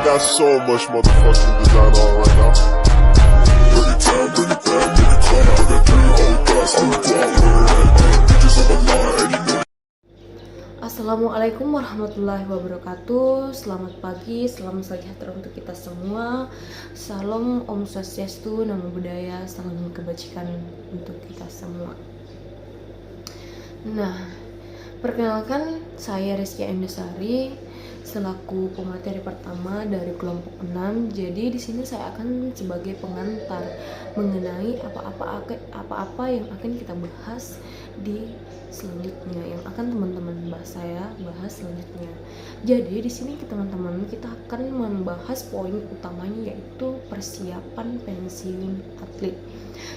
got so much motherfucking design on right now. Bring it down, bring it back, make it clap. I got 3 old guys, I'm the block with it. Bitches on my line, and you know. Assalamualaikum warahmatullahi wabarakatuh. Selamat pagi, salam sejahtera untuk kita semua. Salam Om Swastiastu, Namo Buddhaya, salam kebajikan untuk kita semua. Nah, perkenalkan saya Rizky Endesari selaku pemateri pertama dari kelompok 6. Jadi di sini saya akan sebagai pengantar mengenai apa-apa yang akan kita bahas di selanjutnya, yang akan teman-teman saya bahas selanjutnya. Jadi di sini teman-teman kita akan membahas poin utamanya, yaitu persiapan pensiun atlet.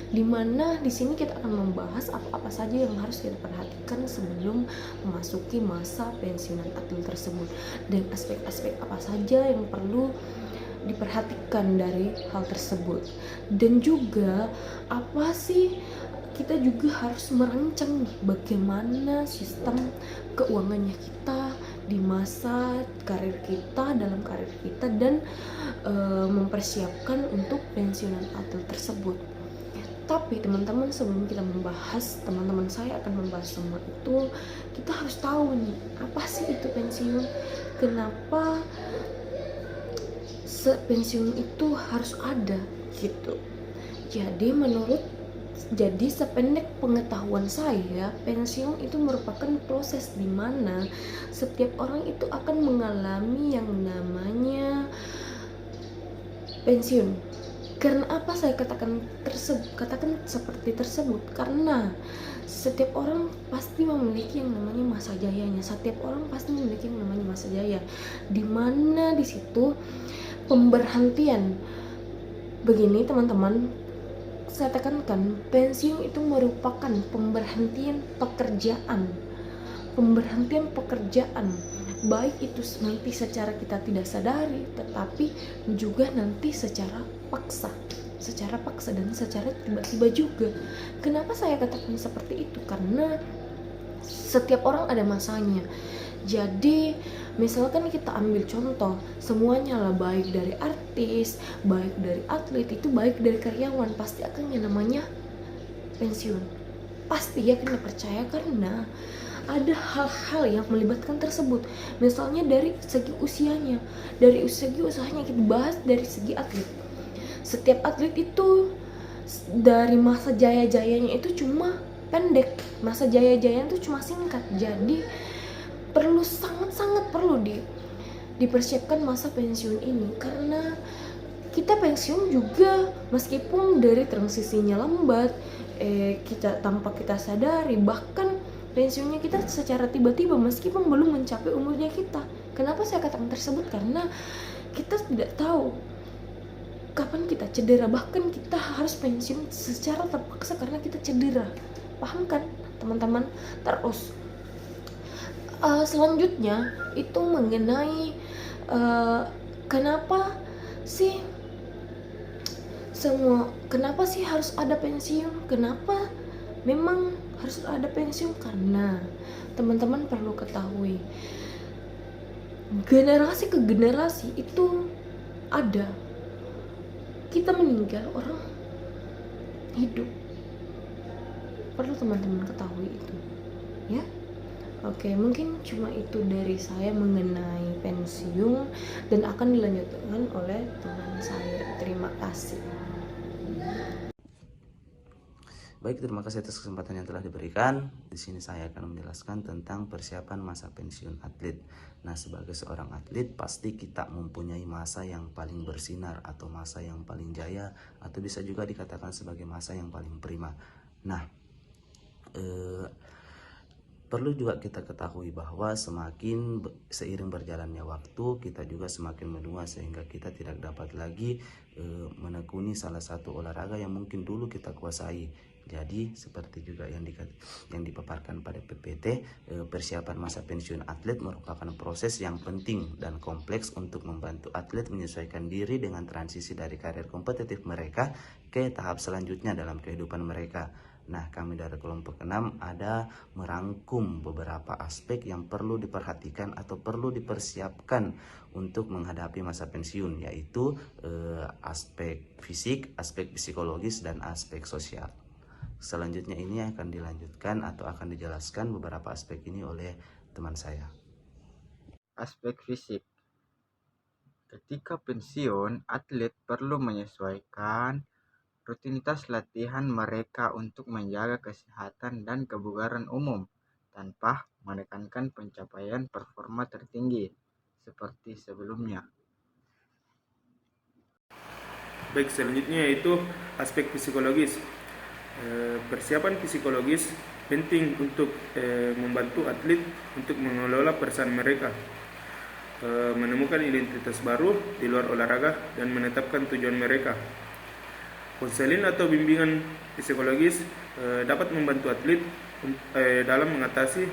Dimana di sini kita akan membahas apa-apa saja yang harus kita perhatikan sebelum memasuki masa pensiunan atlet tersebut, dan aspek-aspek apa saja yang perlu diperhatikan dari hal tersebut. Dan juga apa sih, kita juga harus merancang nih bagaimana sistem keuangannya kita di masa karir kita, dalam karir kita, dan mempersiapkan untuk pensiunan atlet tersebut. Tapi teman-teman, sebelum kita membahas, teman-teman saya akan membahas semua itu, kita harus tahu nih, apa sih itu pensiun? Kenapa pensiun itu harus ada gitu. Jadi sependek pengetahuan saya, pensiun itu merupakan proses di mana setiap orang itu akan mengalami yang namanya pensiun. Karena apa saya katakan seperti tersebut? Karena setiap orang pasti memiliki yang namanya masa jayanya. Setiap orang pasti memiliki yang namanya masa jaya, di mana di situ pemberhentian. Begini teman-teman, saya tekankan, pensiun itu merupakan pemberhentian pekerjaan. Baik itu nanti secara kita tidak sadari, tetapi juga nanti secara paksa dan secara tiba-tiba juga. Kenapa saya katakan seperti itu? Karena setiap orang ada masanya. Jadi misalkan kita ambil contoh, semuanya lah, baik dari artis, baik dari atlet, itu baik dari karyawan, pasti akan yang namanya pensiun. Pasti ya, kena percaya, karena ada hal-hal yang melibatkan tersebut. Misalnya dari segi usianya, dari segi usahanya, kita bahas dari segi atlet. Setiap atlet itu dari masa jaya-jayanya itu cuma pendek, masa jaya-jayanya itu cuma singkat. Jadi sangat perlu dipersiapkan masa pensiun ini, karena kita pensiun juga meskipun dari transisinya lambat, kita tanpa kita sadari, bahkan pensiunnya kita secara tiba-tiba meskipun belum mencapai umurnya kita. Kenapa saya katakan tersebut? Karena kita tidak tahu kapan kita cedera, bahkan kita harus pensiun secara terpaksa karena kita cedera. Paham kan teman-teman? Terus selanjutnya itu mengenai kenapa sih harus ada pensiun? Kenapa memang harus ada pensiun? Karena teman-teman perlu ketahui, generasi ke generasi itu ada, kita meninggal, orang hidup. Perlu teman-teman ketahui itu ya. Oke, mungkin cuma itu dari saya mengenai pensiun, dan akan dilanjutkan oleh teman saya. Terima kasih. Baik, terima kasih atas kesempatan yang telah diberikan. Di sini saya akan menjelaskan tentang persiapan masa pensiun atlet. Nah, sebagai seorang atlet pasti kita mempunyai masa yang paling bersinar, atau masa yang paling jaya, atau bisa juga dikatakan sebagai masa yang paling prima. Nah, perlu juga kita ketahui bahwa seiring berjalannya waktu, kita juga semakin menua, sehingga kita tidak dapat lagi menekuni salah satu olahraga yang mungkin dulu kita kuasai. Jadi seperti juga yang dipaparkan pada PPT, persiapan masa pensiun atlet merupakan proses yang penting dan kompleks untuk membantu atlet menyesuaikan diri dengan transisi dari karir kompetitif mereka ke tahap selanjutnya dalam kehidupan mereka. Nah, kami dari kelompok 6 ada merangkum beberapa aspek yang perlu diperhatikan atau perlu dipersiapkan untuk menghadapi masa pensiun, yaitu aspek fisik, aspek psikologis, dan aspek sosial. Selanjutnya ini akan dilanjutkan atau akan dijelaskan beberapa aspek ini oleh teman saya. Aspek fisik. Ketika pensiun, atlet perlu menyesuaikan rutinitas latihan mereka untuk menjaga kesehatan dan kebugaran umum tanpa menekankan pencapaian performa tertinggi seperti sebelumnya. Baik, selanjutnya yaitu aspek psikologis. Persiapan psikologis penting untuk membantu atlet untuk mengelola perasaan mereka, menemukan identitas baru di luar olahraga, dan menetapkan tujuan mereka. Konseling atau bimbingan psikologis dapat membantu atlet dalam mengatasi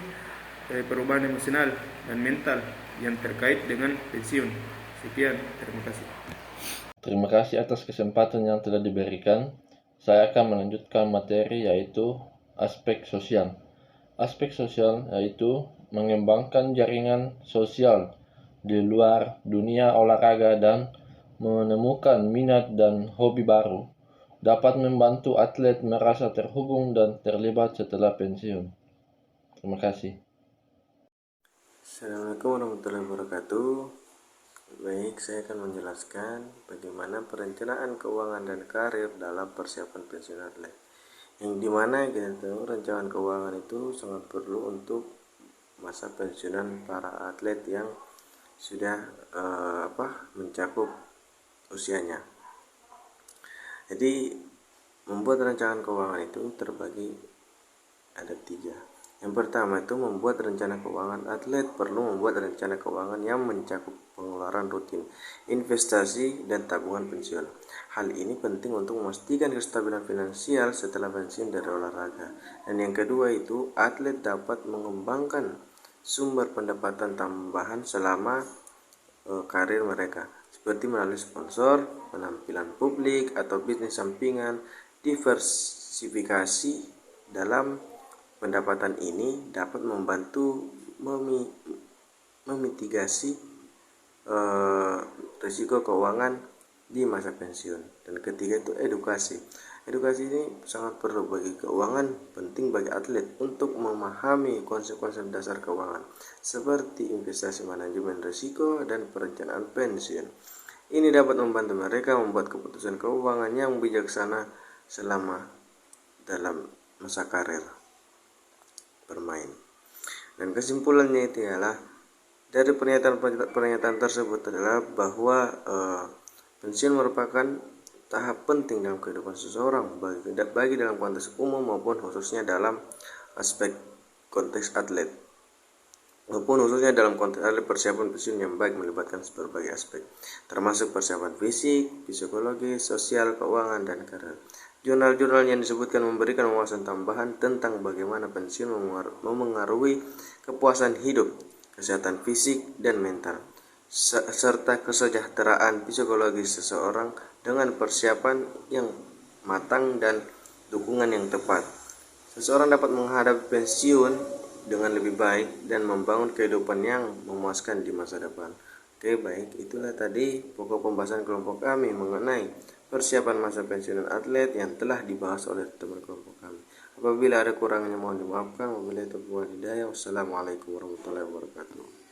perubahan emosional dan mental yang terkait dengan pensiun. Sekian, terima kasih. Terima kasih atas kesempatan yang telah diberikan. Saya akan melanjutkan materi yaitu aspek sosial. Aspek sosial yaitu mengembangkan jaringan sosial di luar dunia olahraga dan menemukan minat dan hobi baru dapat membantu atlet merasa terhubung dan terlibat setelah pensiun. Terima kasih. Assalamualaikum warahmatullahi wabarakatuh. Baik, saya akan menjelaskan bagaimana perencanaan keuangan dan karir dalam persiapan pensiun atlet. Yang dimana kita tahu rencanaan keuangan itu sangat perlu untuk masa pensiunan para atlet yang sudah mencakup usianya. Jadi membuat rancangan keuangan itu terbagi ada 3. Yang pertama itu membuat rencana keuangan. Atlet perlu membuat rencana keuangan yang mencakup pengeluaran rutin, investasi, dan tabungan pensiun. Hal ini penting untuk memastikan kestabilan finansial setelah pensiun dari olahraga. Dan yang kedua itu atlet dapat mengembangkan sumber pendapatan tambahan selama karir mereka, seperti melalui sponsor, penampilan publik, atau bisnis sampingan. Diversifikasi dalam pendapatan ini dapat membantu memitigasi risiko keuangan di masa pensiun. Dan ketiga itu edukasi. Edukasi ini sangat perlu bagi keuangan, penting bagi atlet untuk memahami konsep-konsep dasar keuangan seperti investasi, manajemen risiko, dan perencanaan pensiun. Ini dapat membantu mereka membuat keputusan keuangan yang bijaksana selama dalam masa karir bermain. Dan kesimpulannya itu ialah dari pernyataan tersebut adalah bahwa pensiun merupakan tahap penting dalam kehidupan seseorang, bagi dalam konteks umum maupun khususnya dalam aspek konteks atlet, maupun khususnya dalam konteks atlet. Persiapan pensiun yang baik melibatkan berbagai aspek, termasuk persiapan fisik, psikologi, sosial, keuangan, dan karir. Jurnal-jurnal yang disebutkan memberikan wawasan tambahan tentang bagaimana pensiun memengaruhi kepuasan hidup, kesehatan fisik dan mental, serta kesejahteraan psikologis seseorang. Dengan persiapan yang matang dan dukungan yang tepat, seseorang dapat menghadapi pensiun dengan lebih baik dan membangun kehidupan yang memuaskan di masa depan. Oke, baik, itulah tadi pokok pembahasan kelompok kami mengenai persiapan masa pensiunan atlet yang telah dibahas oleh teman kelompok kami. Apabila ada kurangnya mohon dimaafkan. Wabillahi taufiq wal hidayah. Wassalamualaikum warahmatullahi wabarakatuh.